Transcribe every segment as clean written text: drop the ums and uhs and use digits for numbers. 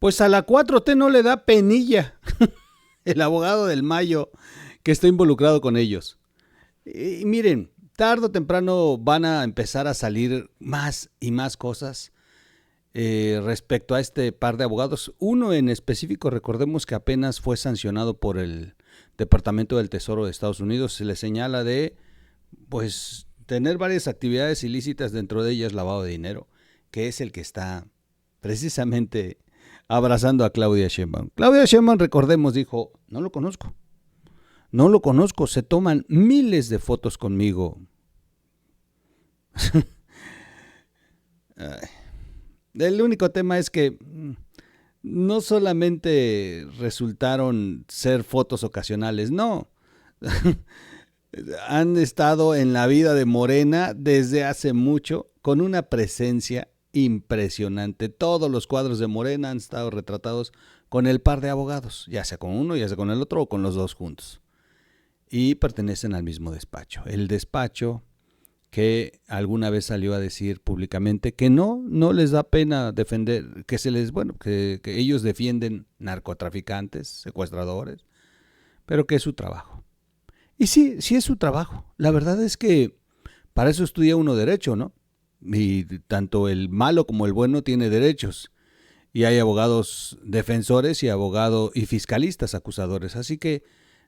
Pues a la 4T no le da penilla el abogado del Mayo que está involucrado con ellos. Y miren, tarde o temprano van a empezar a salir más y más cosas respecto a este par de abogados. Uno en específico, recordemos que apenas fue sancionado por el Departamento del Tesoro de Estados Unidos. Se le señala de, pues, tener varias actividades ilícitas, dentro de ellas lavado de dinero, que es el que está precisamente abrazando a Claudia Sheinbaum. Claudia Sheinbaum, recordemos, dijo, no lo conozco, se toman miles de fotos conmigo. El único tema es que no solamente resultaron ser fotos ocasionales, no. Han estado en la vida de Morena desde hace mucho, con una presencia impresionante. Todos los cuadros de Morena han estado retratados con el par de abogados, ya sea con uno, ya sea con el otro o con los dos juntos. Y pertenecen al mismo despacho. El despacho que alguna vez salió a decir públicamente que no les da pena defender, que ellos defienden narcotraficantes, secuestradores, pero que es su trabajo. Y sí es su trabajo. La verdad es que para eso estudia uno derecho, ¿no? Y tanto el malo como el bueno tiene derechos. Y hay abogados defensores y fiscalistas acusadores. Así que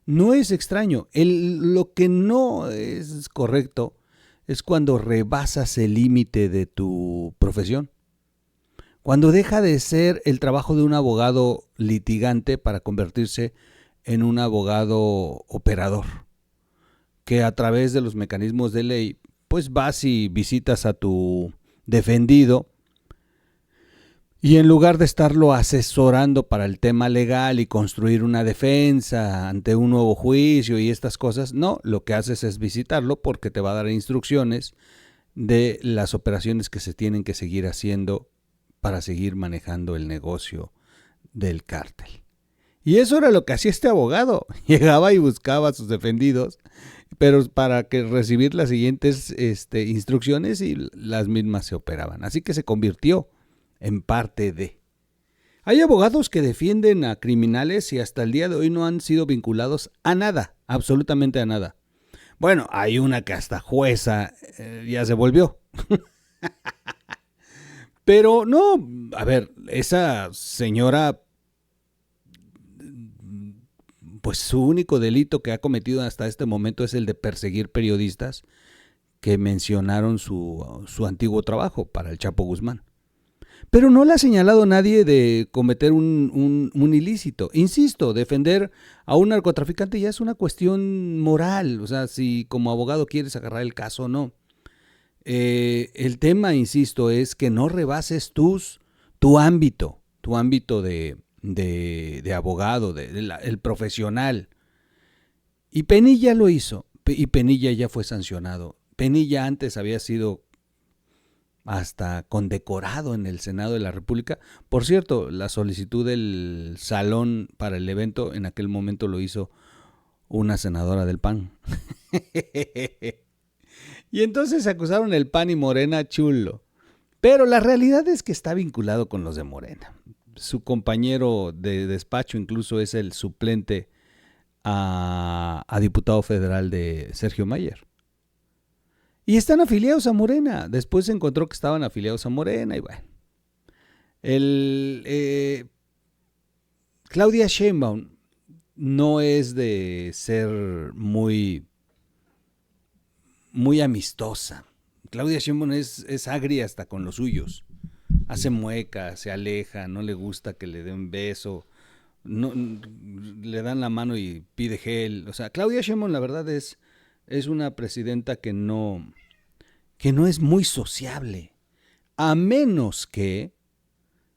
no es extraño. Lo que no es correcto es cuando rebasas el límite de tu profesión. Cuando deja de ser el trabajo de un abogado litigante para convertirse en un abogado operador, que a través de los mecanismos de ley, pues vas y visitas a tu defendido, y en lugar de estarlo asesorando para el tema legal y construir una defensa ante un nuevo juicio y estas cosas, no, lo que haces es visitarlo porque te va a dar instrucciones de las operaciones que se tienen que seguir haciendo para seguir manejando el negocio del cártel. Y eso era lo que hacía este abogado. Llegaba y buscaba a sus defendidos, pero para que recibir las siguientes instrucciones, y las mismas se operaban. Así que se convirtió en parte de. Hay abogados que defienden a criminales y hasta el día de hoy no han sido vinculados a nada, absolutamente a nada. Bueno, hay una que hasta jueza ya se volvió. Pero no, a ver, esa señora, pues su único delito que ha cometido hasta este momento es el de perseguir periodistas que mencionaron su antiguo trabajo para el Chapo Guzmán. Pero no le ha señalado nadie de cometer un ilícito. Insisto, defender a un narcotraficante ya es una cuestión moral. O sea, si como abogado quieres agarrar el caso o no. El tema, insisto, es que no rebases tu ámbito de abogado, el profesional. Y Penilla lo hizo, y Penilla ya fue sancionado. Penilla antes había sido hasta condecorado en el Senado de la República. Por cierto, la solicitud del salón para el evento en aquel momento lo hizo una senadora del PAN. Y entonces acusaron el PAN y Morena chulo. Pero la realidad es que está vinculado con los de Morena. Su compañero de despacho incluso es el suplente a diputado federal de Sergio Mayer. Y están afiliados a Morena. Después se encontró que estaban afiliados a Morena y bueno. Claudia Sheinbaum no es de ser muy amistosa. Claudia Sheinbaum es agria hasta con los suyos. Hace muecas, se aleja, no le gusta que le den un beso. No, le dan la mano y pide gel. O sea, Claudia Sheinbaum la verdad es una presidenta que no es muy sociable, a menos que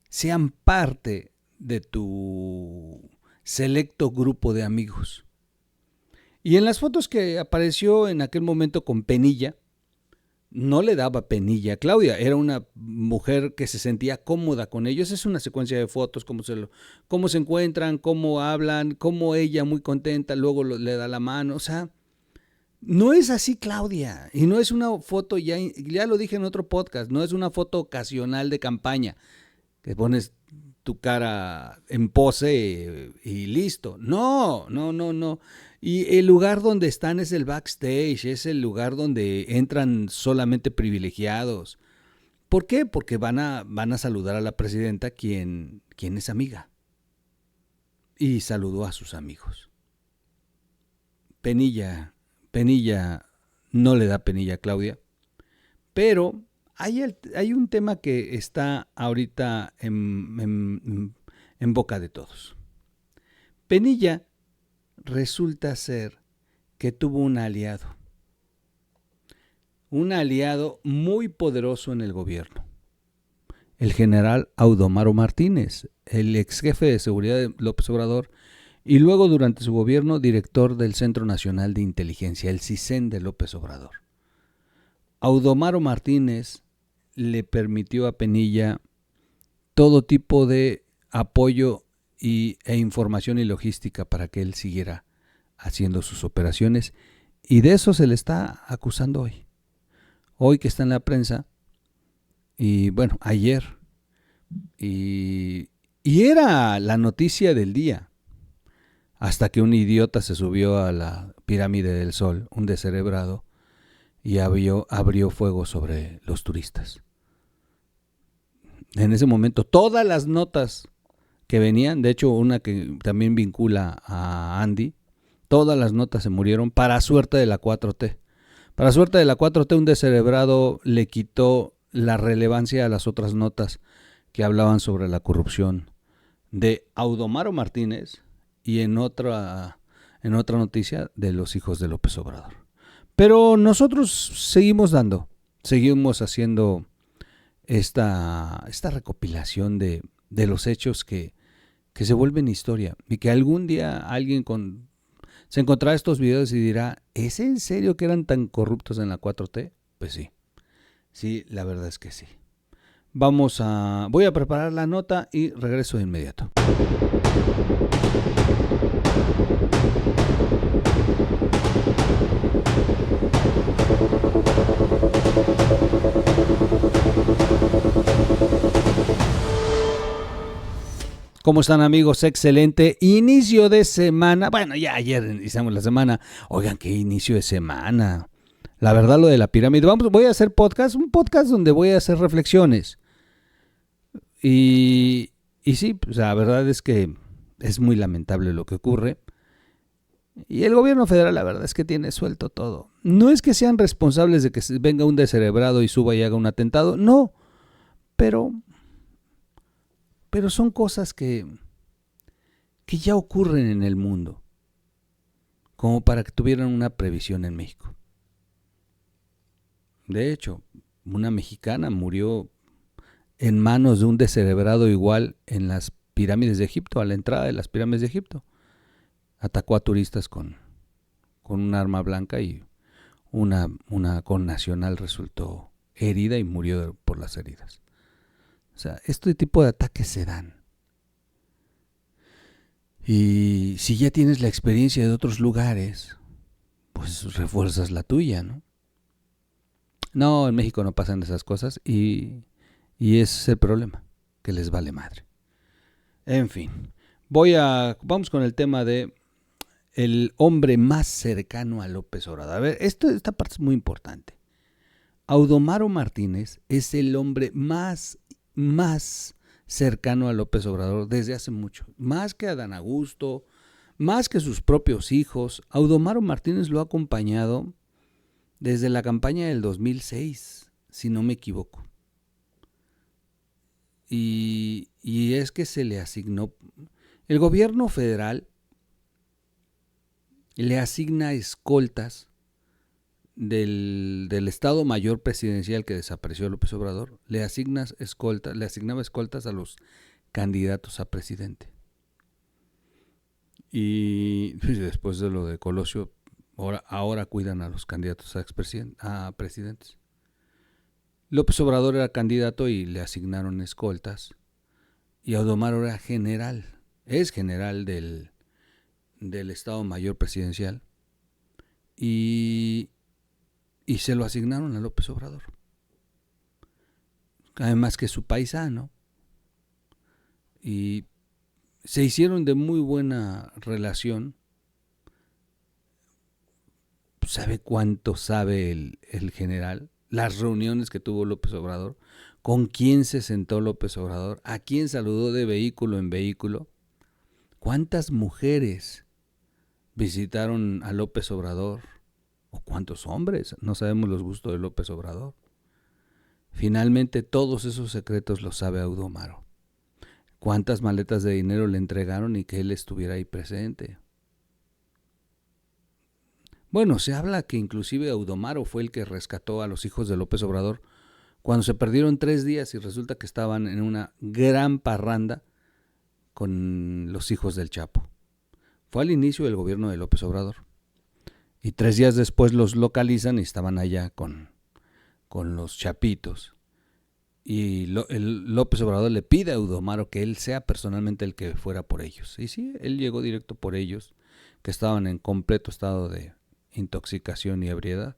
sean parte de tu selecto grupo de amigos. Y en las fotos que apareció en aquel momento con Penilla, no le daba penilla a Claudia, era una mujer que se sentía cómoda con ellos. Es una secuencia de fotos, cómo se encuentran, cómo hablan, cómo ella muy contenta, luego le da la mano. O sea, no es así Claudia, y no es una foto, ya lo dije en otro podcast, no es una foto ocasional de campaña, que pones tu cara en pose y listo. No, no, no, no. Y el lugar donde están es el backstage, es el lugar donde entran solamente privilegiados. ¿Por qué? Porque van a saludar a la presidenta, quien es amiga. Y saludó a sus amigos. Penilla no le da penilla a Claudia, pero hay un tema que está ahorita en boca de todos. Penilla resulta ser que tuvo un aliado muy poderoso en el gobierno, el general Audomaro Martínez, el ex jefe de seguridad de López Obrador, y luego durante su gobierno director del Centro Nacional de Inteligencia, el CISEN de López Obrador. Audomaro Martínez le permitió a Penilla todo tipo de apoyo e información y logística para que él siguiera haciendo sus operaciones, y de eso se le está acusando hoy. Hoy que está en la prensa, y bueno, ayer, y era la noticia del día, hasta que un idiota se subió a la pirámide del Sol, un descerebrado, y abrió fuego sobre los turistas. En ese momento, todas las notas que venían, de hecho una que también vincula a Andy, todas las notas se murieron para suerte de la 4T. Para suerte de la 4T, un descerebrado le quitó la relevancia a las otras notas que hablaban sobre la corrupción de Audomaro Martínez y en otra noticia de los hijos de López Obrador. Pero nosotros seguimos haciendo esta recopilación de los hechos que se vuelven historia, y que algún día alguien se encontrará estos videos y dirá, ¿es en serio que eran tan corruptos en la 4T? Pues sí, la verdad es que sí. Voy a preparar la nota y regreso de inmediato. ¿Cómo están, amigos? Excelente inicio de semana. Bueno, ya ayer iniciamos la semana. Oigan, qué inicio de semana. La verdad, lo de la pirámide. Voy a hacer un podcast donde voy a hacer reflexiones. Y sí, pues, la verdad es que es muy lamentable lo que ocurre. Y el gobierno federal, la verdad es que tiene suelto todo. No es que sean responsables de que venga un descerebrado y suba y haga un atentado. No, pero son cosas que ya ocurren en el mundo, como para que tuvieran una previsión en México. De hecho, una mexicana murió en manos de un descerebrado igual en las pirámides de Egipto, a la entrada de las pirámides de Egipto. Atacó a turistas con un arma blanca, y una connacional resultó herida y murió por las heridas. O sea, este tipo de ataques se dan. Y si ya tienes la experiencia de otros lugares, pues refuerzas la tuya, ¿no? No, en México no pasan esas cosas, y ese es el problema, que les vale madre. En fin, vamos con el tema de el hombre más cercano a López Obrador. A ver, esta parte es muy importante. Audomaro Martínez es el hombre más cercano a López Obrador desde hace mucho. Más que Adán Augusto, más que sus propios hijos. Audomaro Martínez lo ha acompañado desde la campaña del 2006, si no me equivoco. Y es que se le asignó, el gobierno federal le asigna escoltas del Estado Mayor Presidencial que desapareció López Obrador, le asignaba escoltas a los candidatos a presidente. Y después de lo de Colosio, ahora cuidan a los candidatos a presidentes. López Obrador era candidato y le asignaron escoltas, y Audomaro era es general del Estado Mayor Presidencial, y se lo asignaron a López Obrador. Además que su paisano, y se hicieron de muy buena relación. ¿Sabe cuánto sabe el general? Las reuniones que tuvo López Obrador, con quién se sentó López Obrador, a quién saludó de vehículo en vehículo, cuántas mujeres visitaron a López Obrador, o cuántos hombres, no sabemos los gustos de López Obrador. Finalmente todos esos secretos los sabe Audomaro. Cuántas maletas de dinero le entregaron y que él estuviera ahí presente. Bueno, se habla que inclusive Audomaro fue el que rescató a los hijos de López Obrador cuando se perdieron 3 días y resulta que estaban en una gran parranda con los hijos del Chapo. Fue al inicio del gobierno de López Obrador. Y 3 días después los localizan y estaban allá con los chapitos. Y López Obrador le pide a Audomaro que él sea personalmente el que fuera por ellos. Y sí, él llegó directo por ellos, que estaban en completo estado de intoxicación y ebriedad,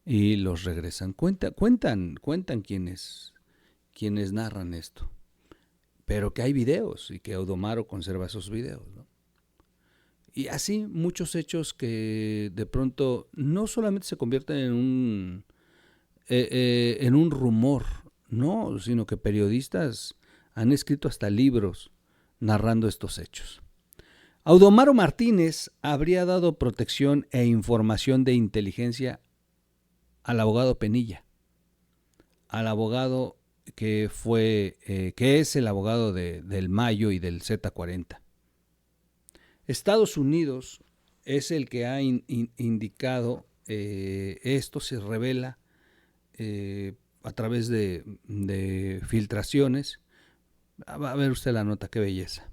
y los regresan. Cuentan quienes narran esto, pero que hay videos y que Audomaro conserva esos videos, ¿no? Y así muchos hechos que de pronto no solamente se convierten en un rumor, no, sino que periodistas han escrito hasta libros narrando estos hechos. Audomaro Martínez habría dado protección e información de inteligencia al abogado Penilla, al abogado que es el abogado del Mayo y del Z40. Estados Unidos es el que ha indicado, esto se revela a través de filtraciones. Va a ver usted la nota, qué belleza.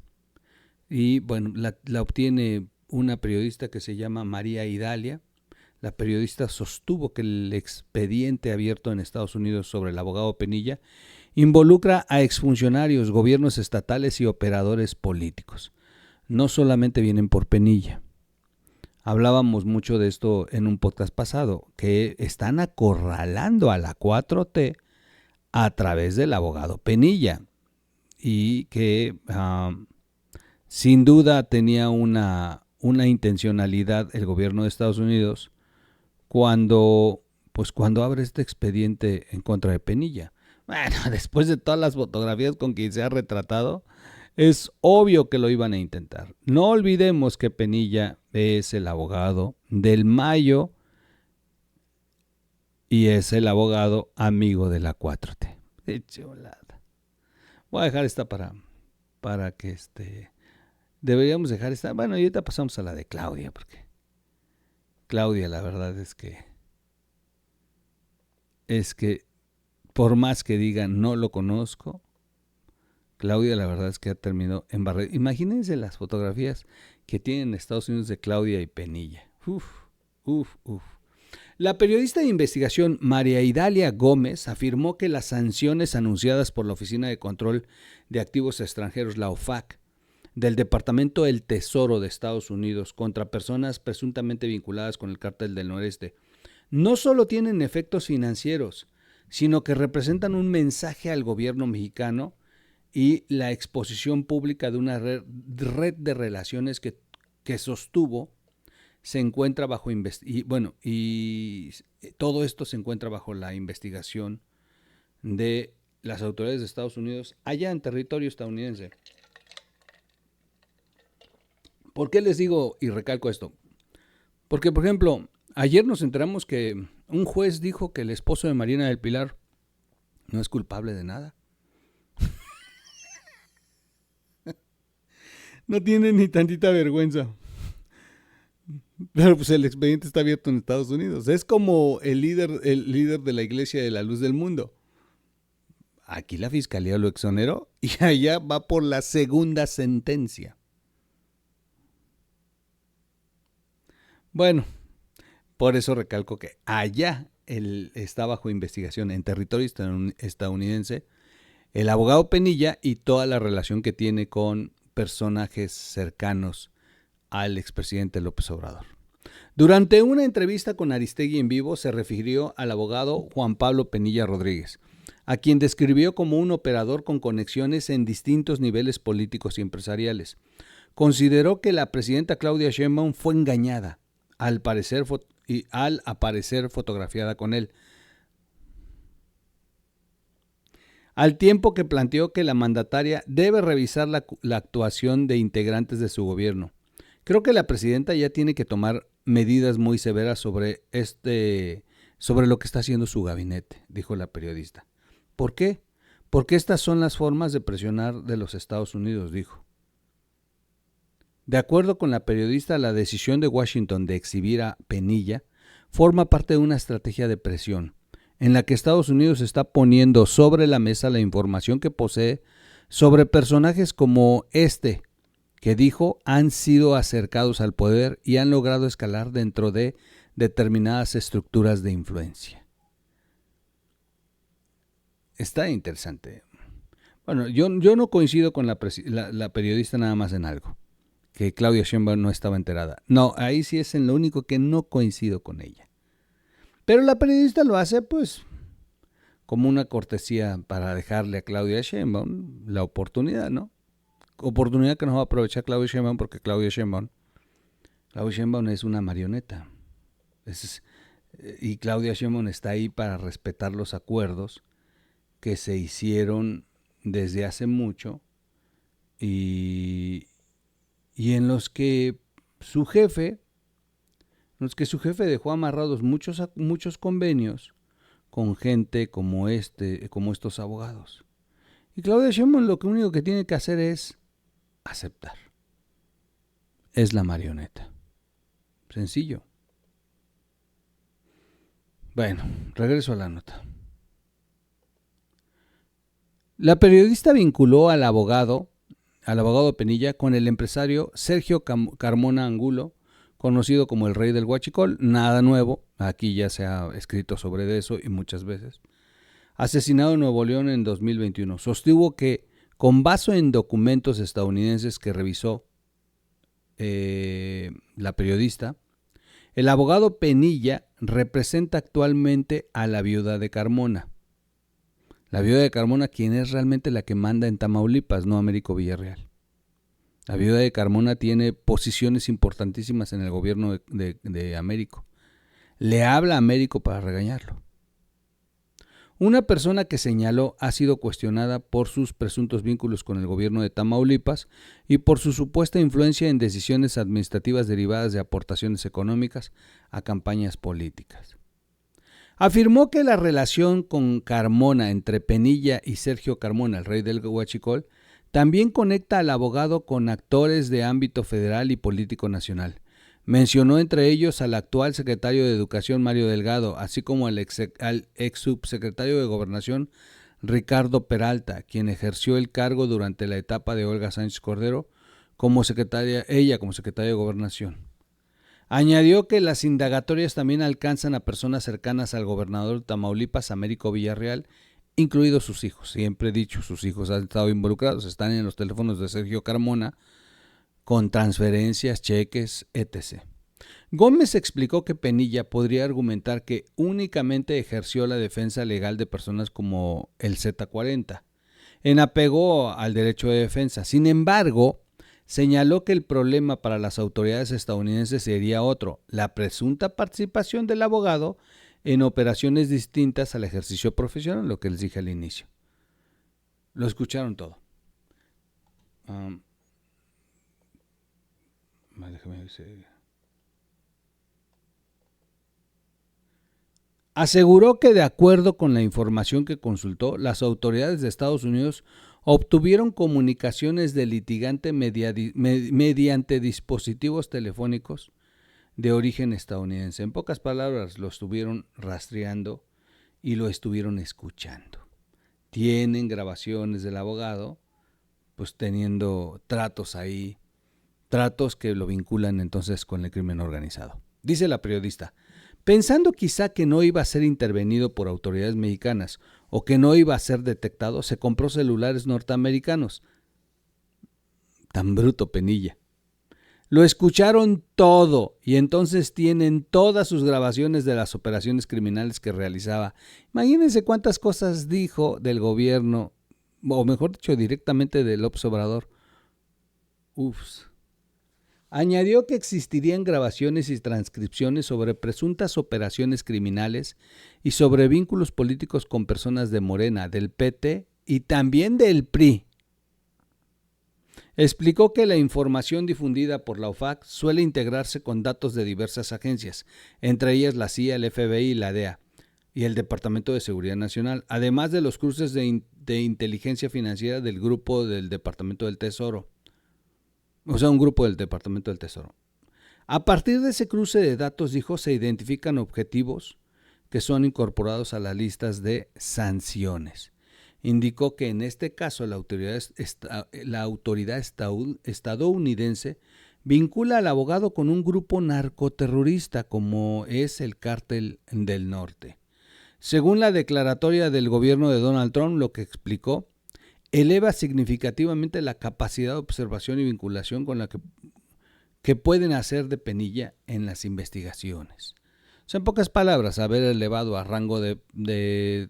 Y bueno, la obtiene una periodista que se llama María Idalia. La periodista sostuvo que el expediente abierto en Estados Unidos sobre el abogado Penilla involucra a exfuncionarios, gobiernos estatales y operadores políticos. No solamente vienen por Penilla. Hablábamos mucho de esto en un podcast pasado, que están acorralando a la 4T a través del abogado Penilla y que sin duda tenía una intencionalidad el gobierno de Estados Unidos cuando abre este expediente en contra de Penilla. Bueno, después de todas las fotografías con que se ha retratado, es obvio que lo iban a intentar. No olvidemos que Penilla es el abogado del Mayo y es el abogado amigo de la 4T. ¡Qué chulada! Voy a dejar esta para que deberíamos dejar esta. Bueno, y ahorita pasamos a la de Claudia, porque Claudia, la verdad es que por más que digan no lo conozco, Claudia la verdad es que ha terminado en barrer. Imagínense las fotografías que tienen en Estados Unidos de Claudia y Penilla. Uf. La periodista de investigación María Idalia Gómez afirmó que las sanciones anunciadas por la Oficina de Control de Activos Extranjeros, la OFAC, del Departamento del Tesoro de Estados Unidos contra personas presuntamente vinculadas con el Cártel del Noreste no solo tienen efectos financieros, sino que representan un mensaje al gobierno mexicano y la exposición pública de una red de relaciones que sostuvo se encuentra bajo y todo esto se encuentra bajo la investigación de las autoridades de Estados Unidos allá en territorio estadounidense. ¿Por qué les digo y recalco esto? Porque, por ejemplo, ayer nos enteramos que un juez dijo que el esposo de Marina del Pilar no es culpable de nada. No tiene ni tantita vergüenza. Pero pues el expediente está abierto en Estados Unidos. Es como el líder de la Iglesia de la Luz del Mundo. Aquí la fiscalía lo exoneró y allá va por la segunda sentencia. Bueno, por eso recalco que allá él está bajo investigación en territorio estadounidense el abogado Penilla y toda la relación que tiene con personajes cercanos al expresidente López Obrador. Durante una entrevista con Aristegui en vivo se refirió al abogado Juan Pablo Penilla Rodríguez. a quien describió como un operador con conexiones en distintos niveles políticos y empresariales. Consideró que la presidenta Claudia Sheinbaum fue engañada al aparecer fotografiada con él, al tiempo que planteó que la mandataria debe revisar la actuación de integrantes de su gobierno. Creo que la presidenta ya tiene que tomar medidas muy severas sobre lo que está haciendo su gabinete, dijo la periodista. ¿Por qué? Porque estas son las formas de presionar de los Estados Unidos, dijo. De acuerdo con la periodista, la decisión de Washington de exhibir a Penilla forma parte de una estrategia de presión, en la que Estados Unidos está poniendo sobre la mesa la información que posee sobre personajes como que dijo han sido acercados al poder y han logrado escalar dentro de determinadas estructuras de influencia. Está interesante. Bueno, yo no coincido con la periodista nada más en algo, que Claudia Sheinbaum no estaba enterada. No, ahí sí es en lo único que no coincido con ella. Pero la periodista lo hace pues como una cortesía para dejarle a Claudia Sheinbaum la oportunidad, ¿no? Oportunidad que no va a aprovechar Claudia Sheinbaum porque Claudia Sheinbaum es una marioneta. Y Claudia Sheinbaum está ahí para respetar los acuerdos que se hicieron desde hace mucho y en los que su jefe dejó amarrados muchos convenios con gente como estos abogados. Y Claudia Sheinbaum lo único que tiene que hacer es aceptar. Es la marioneta. Sencillo. Bueno, regreso a la nota. La periodista vinculó al abogado Penilla con el empresario Sergio Carmona Angulo, conocido como el rey del huachicol. Nada nuevo, aquí ya se ha escrito sobre eso y muchas veces. Asesinado en Nuevo León en 2021. Sostuvo que, con base en documentos estadounidenses que revisó la periodista, el abogado Penilla representa actualmente a la viuda de Carmona. La viuda de Carmona, quien es realmente la que manda en Tamaulipas, no Américo Villarreal. La viuda de Carmona tiene posiciones importantísimas en el gobierno de Américo. Le habla a Américo para regañarlo. Una persona que señaló ha sido cuestionada por sus presuntos vínculos con el gobierno de Tamaulipas y por su supuesta influencia en decisiones administrativas derivadas de aportaciones económicas a campañas políticas. Afirmó que la relación con Carmona entre Penilla y Sergio Carmona, el rey del huachicol, también conecta al abogado con actores de ámbito federal y político nacional. Mencionó entre ellos al actual secretario de Educación Mario Delgado, así como al ex subsecretario de Gobernación Ricardo Peralta, quien ejerció el cargo durante la etapa de Olga Sánchez Cordero como secretaria de Gobernación. Añadió que las indagatorias también alcanzan a personas cercanas al gobernador de Tamaulipas, Américo Villarreal, incluidos sus hijos. Siempre he dicho, sus hijos han estado involucrados, están en los teléfonos de Sergio Carmona, con transferencias, cheques, etc. Gómez explicó que Penilla podría argumentar que únicamente ejerció la defensa legal de personas como el Z40, en apego al derecho de defensa. Sin embargo, señaló que el problema para las autoridades estadounidenses sería otro: la presunta participación del abogado en operaciones distintas al ejercicio profesional, lo que les dije al inicio. Lo escucharon todo. Aseguró que, de acuerdo con la información que consultó, las autoridades de Estados Unidos obtuvieron comunicaciones del litigante mediante dispositivos telefónicos de origen estadounidense. En pocas palabras, lo estuvieron rastreando y lo estuvieron escuchando. Tienen grabaciones del abogado, pues teniendo tratos ahí, tratos que lo vinculan entonces con el crimen organizado. Dice la periodista: pensando quizá que no iba a ser intervenido por autoridades mexicanas o que no iba a ser detectado, se compró celulares norteamericanos. Tan bruto Penilla. Lo escucharon todo y entonces tienen todas sus grabaciones de las operaciones criminales que realizaba. Imagínense cuántas cosas dijo del gobierno, o mejor dicho, directamente de López Obrador. Uf. Añadió que existirían grabaciones y transcripciones sobre presuntas operaciones criminales y sobre vínculos políticos con personas de Morena, del PT y también del PRI. Explicó que la información difundida por la OFAC suele integrarse con datos de diversas agencias, entre ellas la CIA, el FBI y la DEA, y el Departamento de Seguridad Nacional, además de los cruces de inteligencia financiera del grupo del Departamento del Tesoro. O sea, un grupo del Departamento del Tesoro. A partir de ese cruce de datos, dijo, se identifican objetivos que son incorporados a las listas de sanciones. Indicó que en este caso la autoridad estadounidense vincula al abogado con un grupo narcoterrorista como es el Cártel del Norte. Según la declaratoria del gobierno de Donald Trump, lo que explicó, eleva significativamente la capacidad de observación y vinculación con la que pueden hacer de penilla en las investigaciones. O sea, en pocas palabras, haber elevado a rango de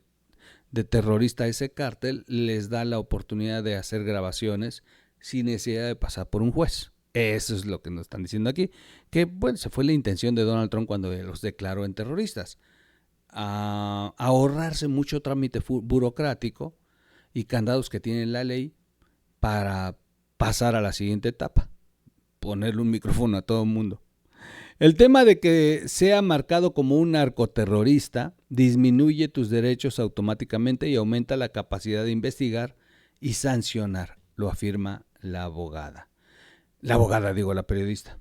terrorista a ese cártel les da la oportunidad de hacer grabaciones sin necesidad de pasar por un juez. Eso es lo que nos están diciendo aquí, que bueno, se fue la intención de Donald Trump cuando los declaró en terroristas, a ahorrarse mucho trámite burocrático y candados que tiene la ley para pasar a la siguiente etapa, ponerle un micrófono a todo el mundo. El tema de que sea marcado como un narcoterrorista disminuye tus derechos automáticamente y aumenta la capacidad de investigar y sancionar, lo afirma la abogada. La periodista.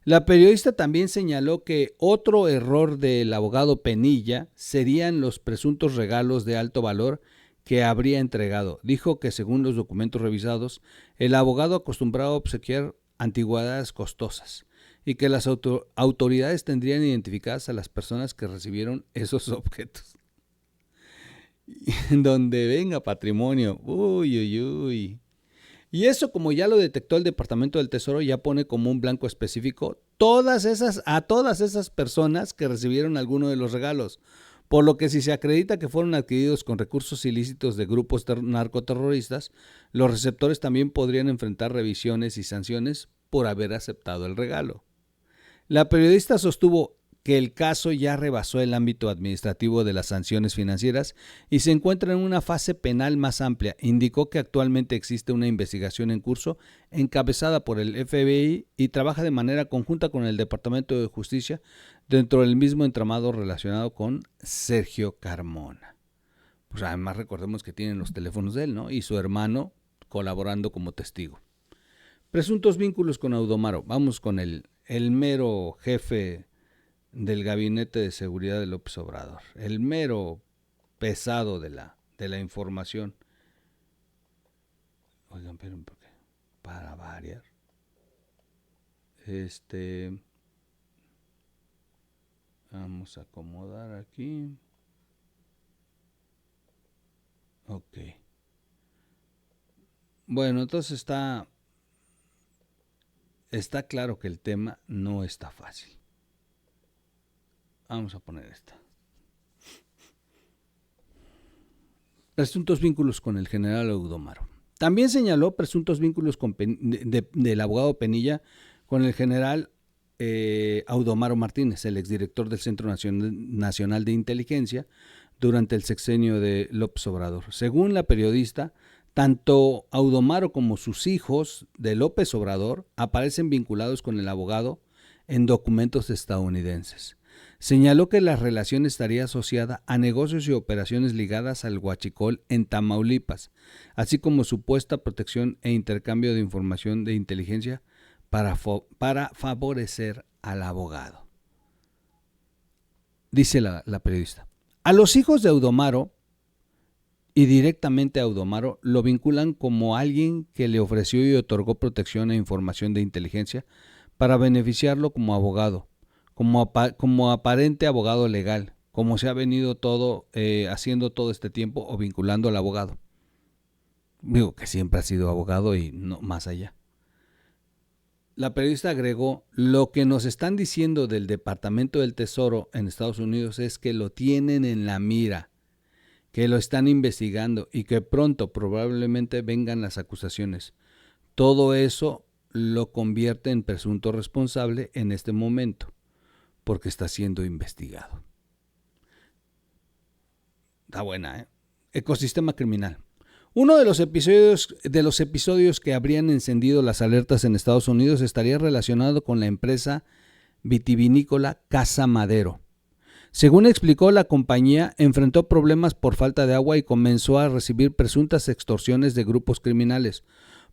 La periodista también señaló que otro error del abogado Penilla serían los presuntos regalos de alto valor que habría entregado. Dijo que según los documentos revisados, el abogado acostumbraba a obsequiar antigüedades costosas y que las autoridades tendrían identificadas a las personas que recibieron esos objetos. Donde venga patrimonio, uy, uy, uy. Y eso, como ya lo detectó el Departamento del Tesoro, ya pone como un blanco específico a todas esas personas que recibieron alguno de los regalos. Por lo que si se acredita que fueron adquiridos con recursos ilícitos de grupos narcoterroristas, los receptores también podrían enfrentar revisiones y sanciones por haber aceptado el regalo. La periodista sostuvo que el caso ya rebasó el ámbito administrativo de las sanciones financieras y se encuentra en una fase penal más amplia. Indicó que actualmente existe una investigación en curso encabezada por el FBI y trabaja de manera conjunta con el Departamento de Justicia dentro del mismo entramado relacionado con Sergio Carmona. Pues además recordemos que tienen los teléfonos de él, ¿no? Y su hermano colaborando como testigo. Presuntos vínculos con Audomaro. Vamos con el mero jefe del gabinete de seguridad de López Obrador, el mero pesado de la información. Oigan, pero para variar, vamos a acomodar aquí. Ok. Bueno, entonces está claro que el tema no está fácil. Vamos a poner esta. Presuntos vínculos con el general Audomaro. También señaló presuntos vínculos del abogado Penilla con el general Audomaro Martínez, el exdirector del Centro Nacional de Inteligencia, durante el sexenio de López Obrador. Según la periodista, tanto Audomaro como sus hijos de López Obrador aparecen vinculados con el abogado en documentos estadounidenses. Señaló que la relación estaría asociada a negocios y operaciones ligadas al huachicol en Tamaulipas, así como supuesta protección e intercambio de información de inteligencia para favorecer al abogado. Dice la periodista. A los hijos de Audomaro y directamente a Audomaro lo vinculan como alguien que le ofreció y otorgó protección e información de inteligencia para beneficiarlo como abogado, como aparente abogado legal, como se ha venido haciendo todo este tiempo o vinculando al abogado. Digo que siempre ha sido abogado y no más allá. La periodista agregó, lo que nos están diciendo del Departamento del Tesoro en Estados Unidos es que lo tienen en la mira, que lo están investigando y que pronto probablemente vengan las acusaciones. Todo eso lo convierte en presunto responsable en este momento, porque está siendo investigado. Está buena, ¿eh? Ecosistema criminal. Uno de los episodios que habrían encendido las alertas en Estados Unidos estaría relacionado con la empresa vitivinícola Casa Madero. Según explicó, la compañía enfrentó problemas por falta de agua y comenzó a recibir presuntas extorsiones de grupos criminales,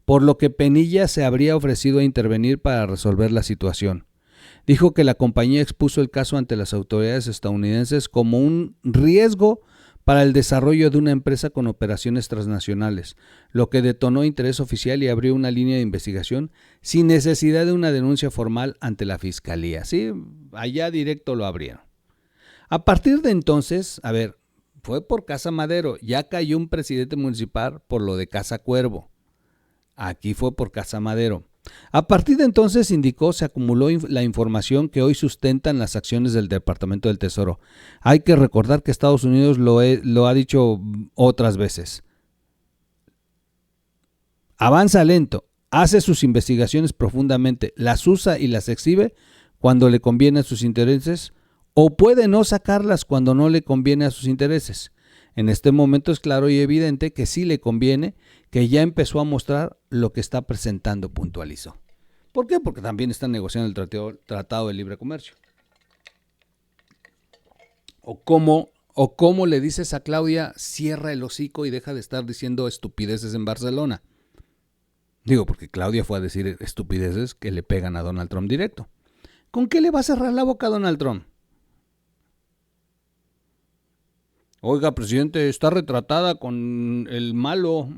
por lo que Penilla se habría ofrecido a intervenir para resolver la situación. Dijo que la compañía expuso el caso ante las autoridades estadounidenses como un riesgo para el desarrollo de una empresa con operaciones transnacionales, lo que detonó interés oficial y abrió una línea de investigación sin necesidad de una denuncia formal ante la fiscalía. Sí, allá directo lo abrieron. A partir de entonces, fue por Casa Madero, ya cayó un presidente municipal por lo de Casa Cuervo. Aquí fue por Casa Madero. A partir de entonces, indicó, se acumuló la información que hoy sustentan las acciones del Departamento del Tesoro. Hay que recordar que Estados Unidos lo ha dicho otras veces. Avanza lento, hace sus investigaciones profundamente, las usa y las exhibe cuando le conviene a sus intereses, o puede no sacarlas cuando no le conviene a sus intereses. En este momento es claro y evidente que sí le conviene, que ya empezó a mostrar lo que está presentando, puntualizó. ¿Por qué? Porque también están negociando el Tratado de Libre Comercio. O cómo le dices a Claudia, cierra el hocico y deja de estar diciendo estupideces en Barcelona. Digo, porque Claudia fue a decir estupideces que le pegan a Donald Trump directo. ¿Con qué le va a cerrar la boca a Donald Trump? Oiga, presidente, está retratada con el malo.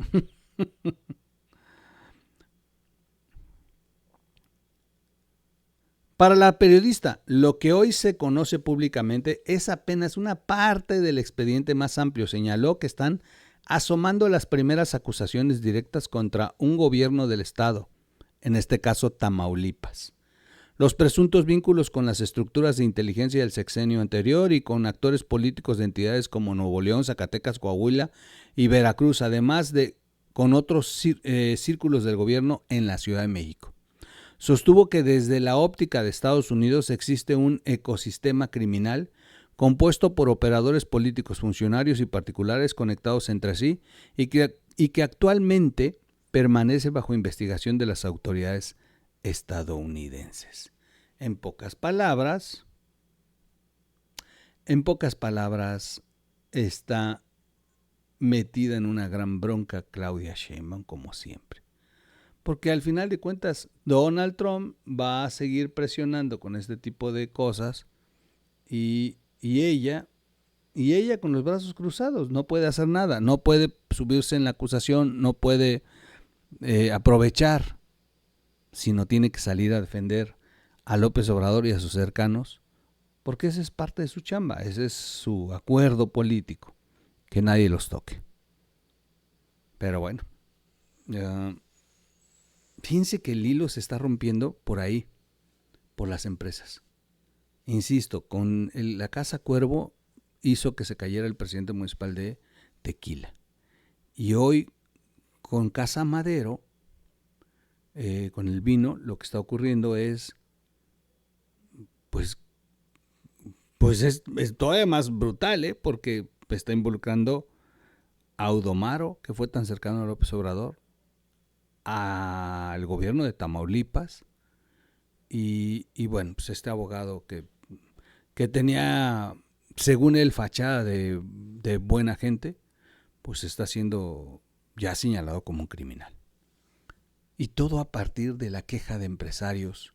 Para la periodista, lo que hoy se conoce públicamente es apenas una parte del expediente más amplio. Señaló que están asomando las primeras acusaciones directas contra un gobierno del estado, en este caso Tamaulipas. Los presuntos vínculos con las estructuras de inteligencia del sexenio anterior y con actores políticos de entidades como Nuevo León, Zacatecas, Coahuila y Veracruz, además de con otros círculos del gobierno en la Ciudad de México. Sostuvo que desde la óptica de Estados Unidos existe un ecosistema criminal compuesto por operadores políticos, funcionarios y particulares conectados entre sí y que actualmente permanece bajo investigación de las autoridades estadounidenses. En pocas palabras, está metida en una gran bronca Claudia Sheinbaum, como siempre. Porque al final de cuentas, Donald Trump va a seguir presionando con este tipo de cosas y ella con los brazos cruzados, no puede hacer nada, no puede subirse en la acusación, no puede aprovechar, sino tiene que salir a defender a López Obrador y a sus cercanos, porque esa es parte de su chamba, ese es su acuerdo político, que nadie los toque. Pero bueno, fíjense que el hilo se está rompiendo por ahí, por las empresas. Insisto, con la Casa Cuervo hizo que se cayera el presidente municipal de Tequila. Y hoy, con Casa Madero, con el vino, lo que está ocurriendo es, pues es todavía más brutal, porque está involucrando a Audomaro, que fue tan cercano a López Obrador, al gobierno de Tamaulipas, y bueno, pues este abogado que tenía, según él, fachada de buena gente, pues está siendo ya señalado como un criminal. Y todo a partir de la queja de empresarios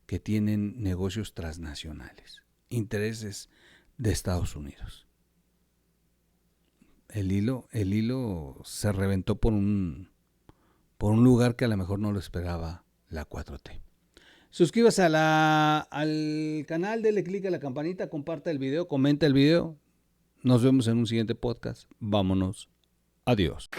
que tienen negocios transnacionales, intereses de Estados Unidos. El hilo se reventó por un lugar que a lo mejor no lo esperaba la 4T. Suscríbase al canal, dele click a la campanita, comparta el video, comenta el video. Nos vemos en un siguiente podcast. Vámonos. Adiós.